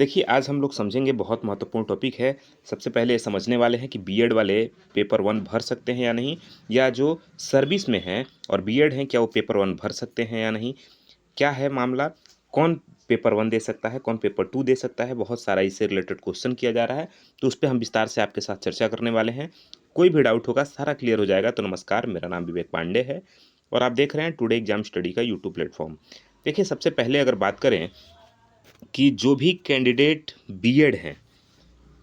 देखिए, आज हम लोग समझेंगे बहुत महत्वपूर्ण टॉपिक है। सबसे पहले ये समझने वाले हैं कि बीएड वाले पेपर 1 भर सकते हैं या नहीं? या जो सर्विस में हैं और बीएड हैं, क्या वो पेपर 1 भर सकते हैं या नहीं? क्या है मामला? कौन पेपर 1 दे सकता है, कौन पेपर 2 दे सकता है? बहुत सारा इससे रिलेटेड क्वेश्चन किया जा रहा है, तो उस पे हम विस्तार से आपके साथ चर्चा करने वाले हैं। कोई भी डाउट होगा, सारा क्लियर हो जाएगा। तो नमस्कार, मेरा नाम विवेक पांडे है और आप देख रहे हैं टुडे एग्जाम स्टडी का यूट्यूब प्लेटफॉर्म। देखिए, सबसे पहले अगर बात करें कि जो भी कैंडिडेट बीएड हैं,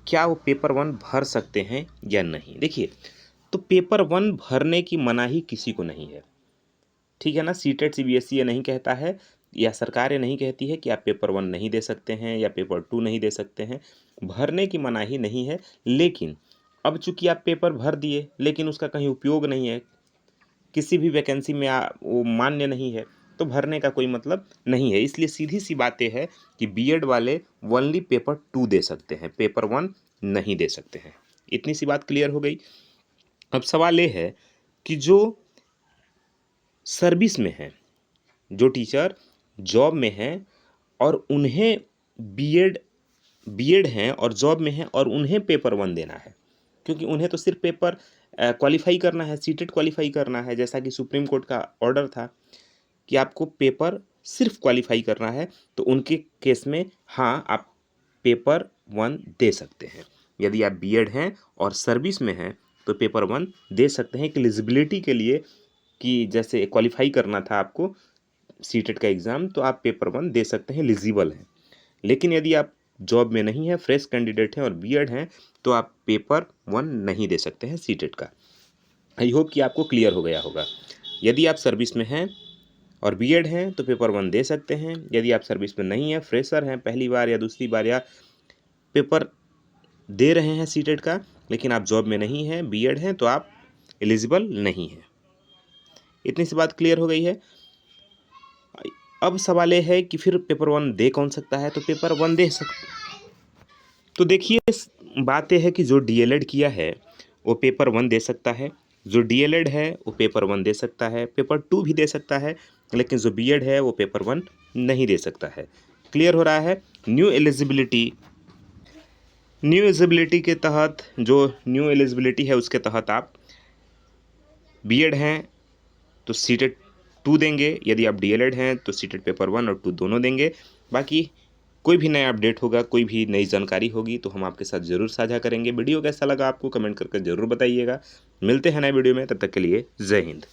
क्या वो पेपर 1 भर सकते हैं या नहीं? देखिए, तो पेपर 1 भरने की मनाही किसी को नहीं है, ठीक है ना? सीटेट सीबीएसई ये नहीं कहता है या सरकार ये नहीं कहती है कि आप पेपर 1 नहीं दे सकते हैं या पेपर 2 नहीं दे सकते हैं। भरने की मनाही नहीं है, लेकिन अब चूंकि आप पेपर भर दिए लेकिन उसका कहीं उपयोग नहीं है, किसी भी वैकेंसी में वो मान्य नहीं है, तो भरने का कोई मतलब नहीं है। इसलिए सीधी सी बातें है कि बीएड वाले ओनली पेपर 2 दे सकते हैं, पेपर 1 नहीं दे सकते हैं। इतनी सी बात क्लियर हो गई। अब सवाल ये है कि जो सर्विस में है, जो टीचर जॉब में हैं और उन्हें बीएड बीएड हैं और जॉब में हैं और उन्हें पेपर 1 देना है, क्योंकि उन्हें तो सिर्फ पेपर क्वालिफाई करना है, सीटेट क्वालिफाई करना है। जैसा कि सुप्रीम कोर्ट का ऑर्डर था कि आपको पेपर सिर्फ क्वालिफाई करना है, तो उनके केस में हाँ, आप पेपर 1 दे सकते हैं। यदि आप बीएड हैं और सर्विस में हैं तो पेपर 1 दे सकते हैं कि एलिजिबिलिटी के लिए, कि जैसे क्वालिफाई करना था आपको सीटेट का एग्ज़ाम, तो आप पेपर 1 दे सकते हैं, एलिजिबल हैं। लेकिन यदि आप जॉब में नहीं हैं, फ्रेश कैंडिडेट हैं और बीएड हैं, तो आप पेपर 1 नहीं दे सकते हैं सीटेट का। आई होप कि आपको क्लियर हो गया होगा। यदि आप सर्विस में हैं और बीएड हैं तो पेपर 1 दे सकते हैं। यदि आप सर्विस में नहीं हैं, फ्रेशर हैं, पहली बार या दूसरी बार या पेपर दे रहे हैं सीटेट का, लेकिन आप जॉब में नहीं हैं, बीएड हैं, तो आप एलिजिबल नहीं हैं। इतनी सी बात क्लियर हो गई है। अब सवाल ये है कि फिर पेपर 1 दे कौन सकता है? तो पेपर 1 दे सकते। तो देखिए, बात यह है कि जो डीएलएड किया है वो पेपर 1 दे सकता है, जो डीएलएड है वो पेपर 1 दे सकता है, पेपर 2 भी दे सकता है, लेकिन जो बीएड है वो पेपर 1 नहीं दे सकता है। क्लियर हो रहा है? न्यू एलिजिबिलिटी के तहत, जो न्यू एलिजिबिलिटी है उसके तहत आप बीएड हैं तो सीटेट 2 देंगे, यदि आप डीएलएड हैं तो सीटेट पेपर 1 और 2 दोनों देंगे। बाकी कोई भी नया अपडेट होगा, कोई भी नई जानकारी होगी तो हम आपके साथ ज़रूर साझा करेंगे। वीडियो कैसा लगा आपको कमेंट करके ज़रूर बताइएगा। मिलते हैं नए वीडियो में, तब तक के लिए जय हिंद।